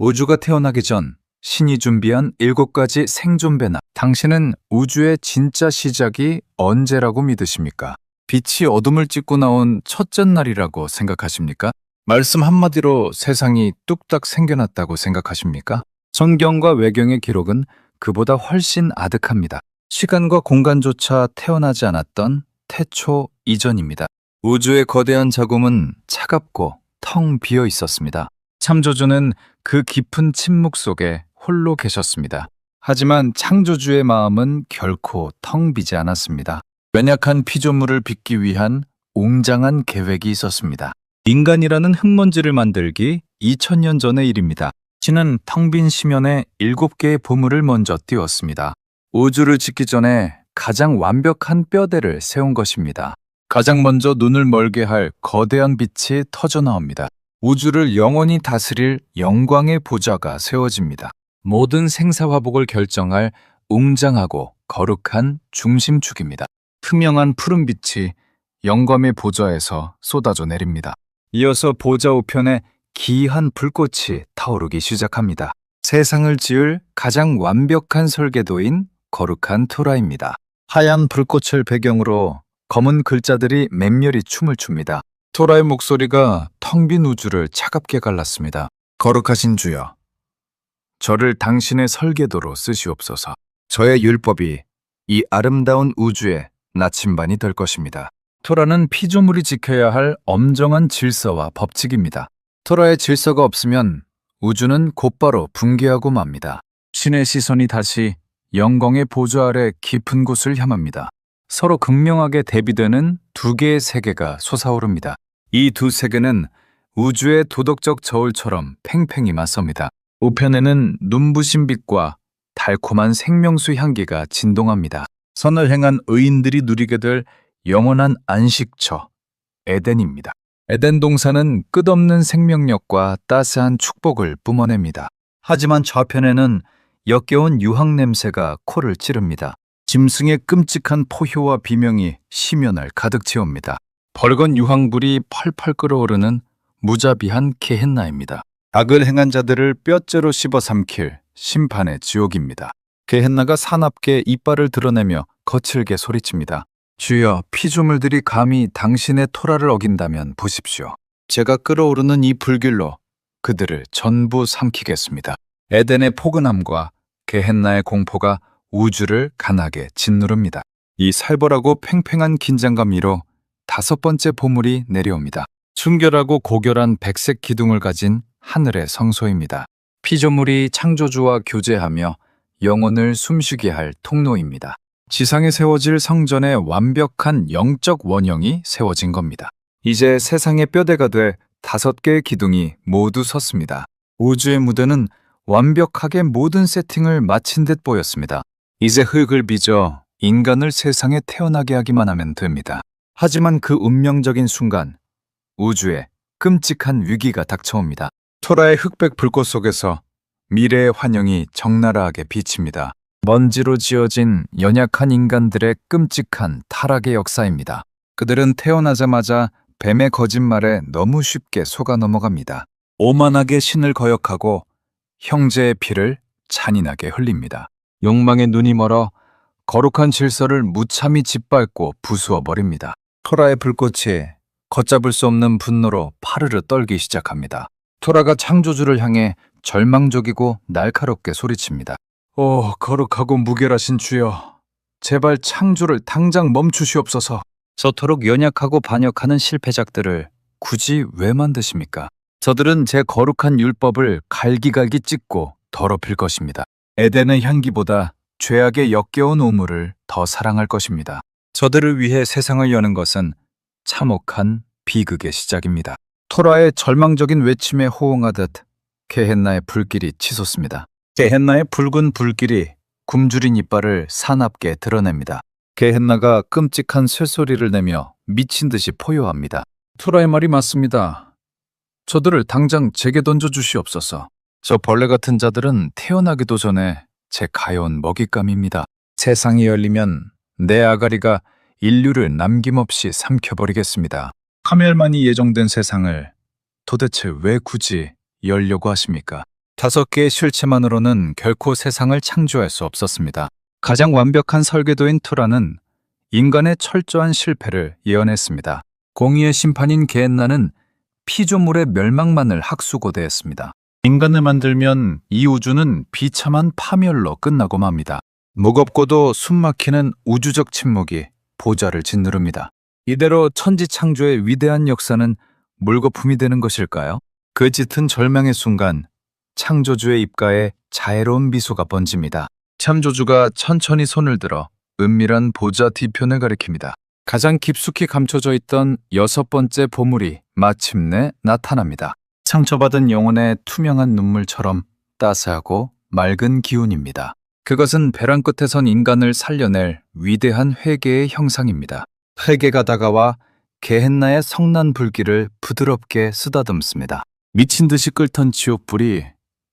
우주가 태어나기 전 신이 준비한 7가지 생존 배낭. 당신은 우주의 진짜 시작이 언제라고 믿으십니까? 빛이 어둠을 찢고 나온 첫째 날이라고 생각하십니까? 말씀 한마디로 세상이 뚝딱 생겨났다고 생각하십니까? 성경과 외경의 기록은 그보다 훨씬 아득합니다. 시간과 공간조차 태어나지 않았던 태초 이전입니다. 우주의 거대한 자궁은 차갑고 텅 비어 있었습니다. 창조주는 그 깊은 침묵 속에 홀로 계셨습니다. 하지만 창조주의 마음은 결코 텅 비지 않았습니다. 연약한 피조물을 빚기 위한 웅장한 계획이 있었습니다. 인간이라는 흙먼지를 만들기 2000년 전의 일입니다. 신은 텅 빈 심연에 7개의 보물을 먼저 띄웠습니다. 우주를 짓기 전에 가장 완벽한 뼈대를 세운 것입니다. 가장 먼저 눈을 멀게 할 거대한 빛이 터져나옵니다. 우주를 영원히 다스릴 영광의 보좌가 세워집니다. 모든 생사화복을 결정할 웅장하고 거룩한 중심축입니다. 투명한 푸른빛이 영광의 보좌에서 쏟아져 내립니다. 이어서 보좌 우편에 기이한 불꽃이 타오르기 시작합니다. 세상을 지을 가장 완벽한 설계도인 거룩한 토라입니다. 하얀 불꽃을 배경으로 검은 글자들이 맹렬히 춤을 춥니다. 토라의 목소리가 텅 빈 우주를 차갑게 갈랐습니다. 거룩하신 주여, 저를 당신의 설계도로 쓰시옵소서. 저의 율법이 이 아름다운 우주의 나침반이 될 것입니다. 토라는 피조물이 지켜야 할 엄정한 질서와 법칙입니다. 토라의 질서가 없으면 우주는 곧바로 붕괴하고 맙니다. 신의 시선이 다시 영광의 보좌 아래 깊은 곳을 향합니다. 서로 극명하게 대비되는 2개의 세계가 솟아오릅니다. 이 2 세계는 우주의 도덕적 저울처럼 팽팽히 맞섭니다. 우편에는 눈부신 빛과 달콤한 생명수 향기가 진동합니다. 선을 행한 의인들이 누리게 될 영원한 안식처, 에덴입니다. 에덴 동산은 끝없는 생명력과 따스한 축복을 뿜어냅니다. 하지만 저편에는 역겨운 유황 냄새가 코를 찌릅니다. 짐승의 끔찍한 포효와 비명이 심연을 가득 채웁니다. 벌건 유황불이 펄펄 끓어오르는 무자비한 게헨나입니다. 악을 행한 자들을 뼈째로 씹어 삼킬 심판의 지옥입니다. 게헨나가 사납게 이빨을 드러내며 거칠게 소리칩니다. 주여, 피조물들이 감히 당신의 토라를 어긴다면 보십시오. 제가 끓어오르는 이 불길로 그들을 전부 삼키겠습니다. 에덴의 포근함과 게헨나의 공포가 우주를 강하게 짓누릅니다. 이 살벌하고 팽팽한 긴장감 위로 5번째 보물이 내려옵니다. 순결하고 고결한 백색 기둥을 가진 하늘의 성소입니다. 피조물이 창조주와 교제하며 영혼을 숨쉬게 할 통로입니다. 지상에 세워질 성전의 완벽한 영적 원형이 세워진 겁니다. 이제 세상의 뼈대가 돼 5개의 기둥이 모두 섰습니다. 우주의 무대는 완벽하게 모든 세팅을 마친 듯 보였습니다. 이제 흙을 빚어 인간을 세상에 태어나게 하기만 하면 됩니다. 하지만 그 운명적인 순간, 우주에 끔찍한 위기가 닥쳐옵니다. 토라의 흑백 불꽃 속에서 미래의 환영이 적나라하게 비칩니다. 먼지로 지어진 연약한 인간들의 끔찍한 타락의 역사입니다. 그들은 태어나자마자 뱀의 거짓말에 너무 쉽게 속아 넘어갑니다. 오만하게 신을 거역하고 형제의 피를 잔인하게 흘립니다. 욕망의 눈이 멀어 거룩한 질서를 무참히 짓밟고 부수어 버립니다. 토라의 불꽃이 걷잡을 수 없는 분노로 파르르 떨기 시작합니다. 토라가 창조주를 향해 절망적이고 날카롭게 소리칩니다. 오, 거룩하고 무결하신 주여, 제발 창조를 당장 멈추시옵소서. 저토록 연약하고 반역하는 실패작들을 굳이 왜 만드십니까? 저들은 제 거룩한 율법을 갈기갈기 찢고 더럽힐 것입니다. 에덴의 향기보다 죄악의 역겨운 우물을 더 사랑할 것입니다. 저들을 위해 세상을 여는 것은 참혹한 비극의 시작입니다. 토라의 절망적인 외침에 호응하듯 게헨나의 불길이 치솟습니다. 게헨나의 붉은 불길이 굶주린 이빨을 사납게 드러냅니다. 게헨나가 끔찍한 쇳소리를 내며 미친 듯이 포효합니다. 토라의 말이 맞습니다. 저들을 당장 제게 던져주시옵소서. 저 벌레 같은 자들은 태어나기도 전에 제 가여운 먹잇감입니다. 세상이 열리면 내 아가리가 인류를 남김없이 삼켜버리겠습니다. 파멸만이 예정된 세상을 도대체 왜 굳이 열려고 하십니까? 5개의 실체만으로는 결코 세상을 창조할 수 없었습니다. 가장 완벽한 설계도인 투라는 인간의 철저한 실패를 예언했습니다. 공의의 심판인 게엔나는 피조물의 멸망만을 학수고대했습니다. 인간을 만들면 이 우주는 비참한 파멸로 끝나고 맙니다. 무겁고도 숨막히는 우주적 침묵이 보좌를 짓누릅니다. 이대로 천지창조의 위대한 역사는 물거품이 되는 것일까요? 그 짙은 절망의 순간 창조주의 입가에 자애로운 미소가 번집니다. 창조주가 천천히 손을 들어 은밀한 보좌 뒤편을 가리킵니다. 가장 깊숙이 감춰져 있던 6번째 보물이 마침내 나타납니다. 상처받은 영혼의 투명한 눈물처럼 따스하고 맑은 기운입니다. 그것은 벼랑 끝에 선 인간을 살려낼 위대한 회개의 형상입니다. 회개가 다가와 게헨나의 성난 불길을 부드럽게 쓰다듬습니다. 미친 듯이 끓던 지옥불이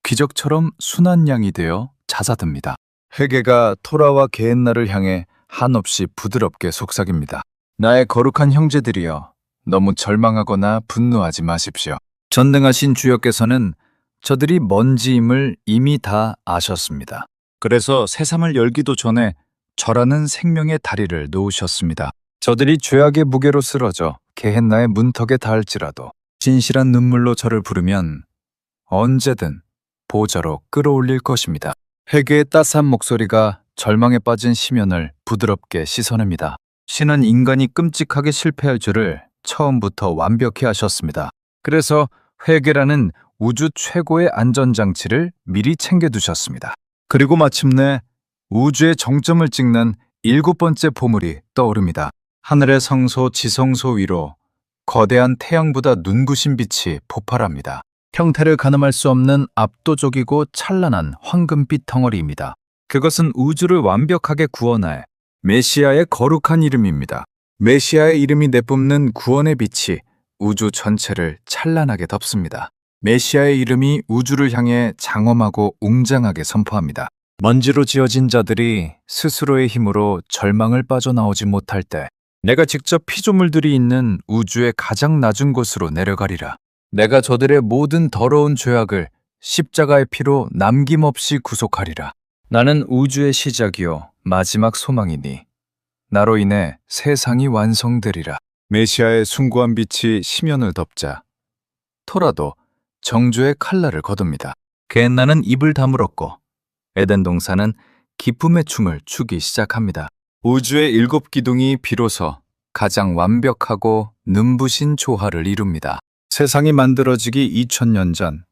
기적처럼 순한 양이 되어 잦아듭니다. 회개가 토라와 게헨나를 향해 한없이 부드럽게 속삭입니다. 나의 거룩한 형제들이여, 너무 절망하거나 분노하지 마십시오. 전능하신 주여께서는 저들이 먼지임을 이미 다 아셨습니다. 그래서 새삼을 열기도 전에 저라는 생명의 다리를 놓으셨습니다. 저들이 죄악의 무게로 쓰러져 게헨나의 문턱에 닿을지라도 진실한 눈물로 저를 부르면 언제든 보좌로 끌어올릴 것입니다. 회개의 따스한 목소리가 절망에 빠진 시면을 부드럽게 씻어냅니다. 신은 인간이 끔찍하게 실패할 줄을 처음부터 완벽히 아셨습니다. 그래서 회개라는 우주 최고의 안전장치를 미리 챙겨두셨습니다. 그리고 마침내 우주의 정점을 찍는 7번째 보물이 떠오릅니다. 하늘의 성소 지성소 위로 거대한 태양보다 눈부신 빛이 폭발합니다. 형태를 가늠할 수 없는 압도적이고 찬란한 황금빛 덩어리입니다. 그것은 우주를 완벽하게 구원할 메시아의 거룩한 이름입니다. 메시아의 이름이 내뿜는 구원의 빛이 우주 전체를 찬란하게 덮습니다. 메시아의 이름이 우주를 향해 장엄하고 웅장하게 선포합니다. 먼지로 지어진 자들이 스스로의 힘으로 절망을 빠져나오지 못할 때 내가 직접 피조물들이 있는 우주의 가장 낮은 곳으로 내려가리라. 내가 저들의 모든 더러운 죄악을 십자가의 피로 남김없이 구속하리라. 나는 우주의 시작이요 마지막 소망이니 나로 인해 세상이 완성되리라. 메시아의 숭고한 빛이 시면을 덮자 토라도 정죄의 칼날을 거둡니다. 게엔나는 입을 다물었고 에덴 동산은 기쁨의 춤을 추기 시작합니다. 우주의 7기둥이 비로소 가장 완벽하고 눈부신 조화를 이룹니다. 세상이 만들어지기 2000년 전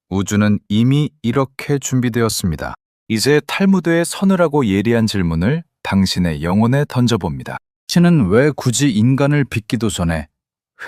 우주는 이미 이렇게 준비되었습니다. 이제 탈무드의 서늘하고 예리한 질문을 당신의 영혼에 던져봅니다. 신은 왜 굳이 인간을 빚기도 전에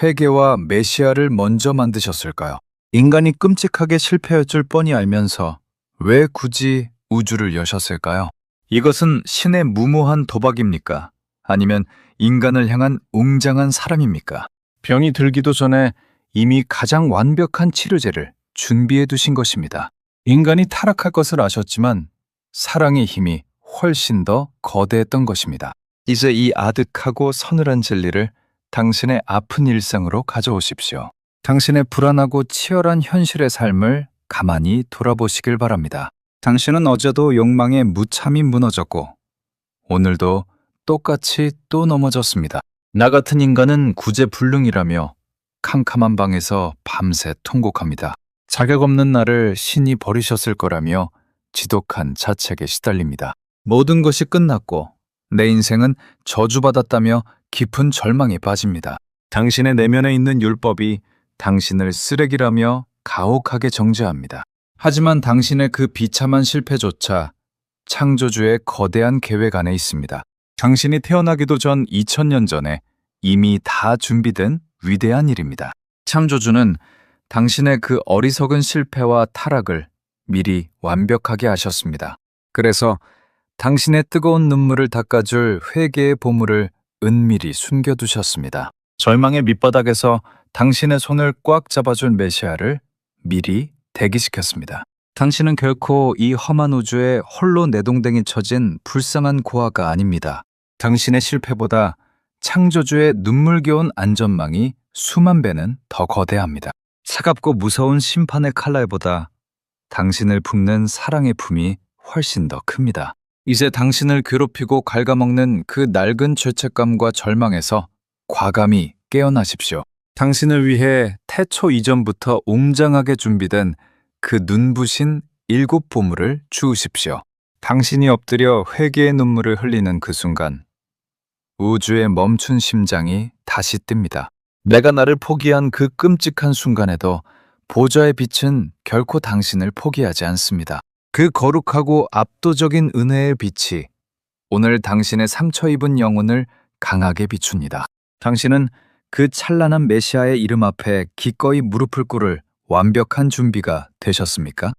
회개와 메시아를 먼저 만드셨을까요? 인간이 끔찍하게 실패할 줄 뻔히 알면서 왜 굳이 우주를 여셨을까요? 이것은 신의 무모한 도박입니까? 아니면 인간을 향한 웅장한 사랑입니까? 병이 들기도 전에 이미 가장 완벽한 치료제를 준비해 두신 것입니다. 인간이 타락할 것을 아셨지만 사랑의 힘이 훨씬 더 거대했던 것입니다. 이제 이 아득하고 서늘한 진리를 당신의 아픈 일상으로 가져오십시오. 당신의 불안하고 치열한 현실의 삶을 가만히 돌아보시길 바랍니다. 당신은 어제도 욕망에 무참히 무너졌고 오늘도 똑같이 또 넘어졌습니다. 나 같은 인간은 구제불능이라며 캄캄한 방에서 밤새 통곡합니다. 자격 없는 나를 신이 버리셨을 거라며 지독한 자책에 시달립니다. 모든 것이 끝났고 내 인생은 저주받았다며 깊은 절망에 빠집니다. 당신의 내면에 있는 율법이 당신을 쓰레기라며 가혹하게 정죄합니다. 하지만 당신의 그 비참한 실패조차 창조주의 거대한 계획 안에 있습니다. 당신이 태어나기도 전 2000년 전에 이미 다 준비된 위대한 일입니다. 창조주는 당신의 그 어리석은 실패와 타락을 미리 완벽하게 아셨습니다. 그래서 당신의 뜨거운 눈물을 닦아줄 회개의 보물을 은밀히 숨겨두셨습니다. 절망의 밑바닥에서 당신의 손을 꽉 잡아줄 메시아를 미리 대기시켰습니다. 당신은 결코 이 험한 우주에 홀로 내동댕이 쳐진 불쌍한 고아가 아닙니다. 당신의 실패보다 창조주의 눈물겨운 안전망이 수만 배는 더 거대합니다. 차갑고 무서운 심판의 칼날보다 당신을 품는 사랑의 품이 훨씬 더 큽니다. 이제 당신을 괴롭히고 갉아먹는 그 낡은 죄책감과 절망에서 과감히 깨어나십시오. 당신을 위해 태초 이전부터 웅장하게 준비된 그 눈부신 7보물을 주우십시오. 당신이 엎드려 회개의 눈물을 흘리는 그 순간 우주의 멈춘 심장이 다시 뜹니다. 내가 나를 포기한 그 끔찍한 순간에도 보좌의 빛은 결코 당신을 포기하지 않습니다. 그 거룩하고 압도적인 은혜의 빛이 오늘 당신의 상처 입은 영혼을 강하게 비춥니다. 당신은 그 찬란한 메시아의 이름 앞에 기꺼이 무릎을 꿇을 완벽한 준비가 되셨습니까?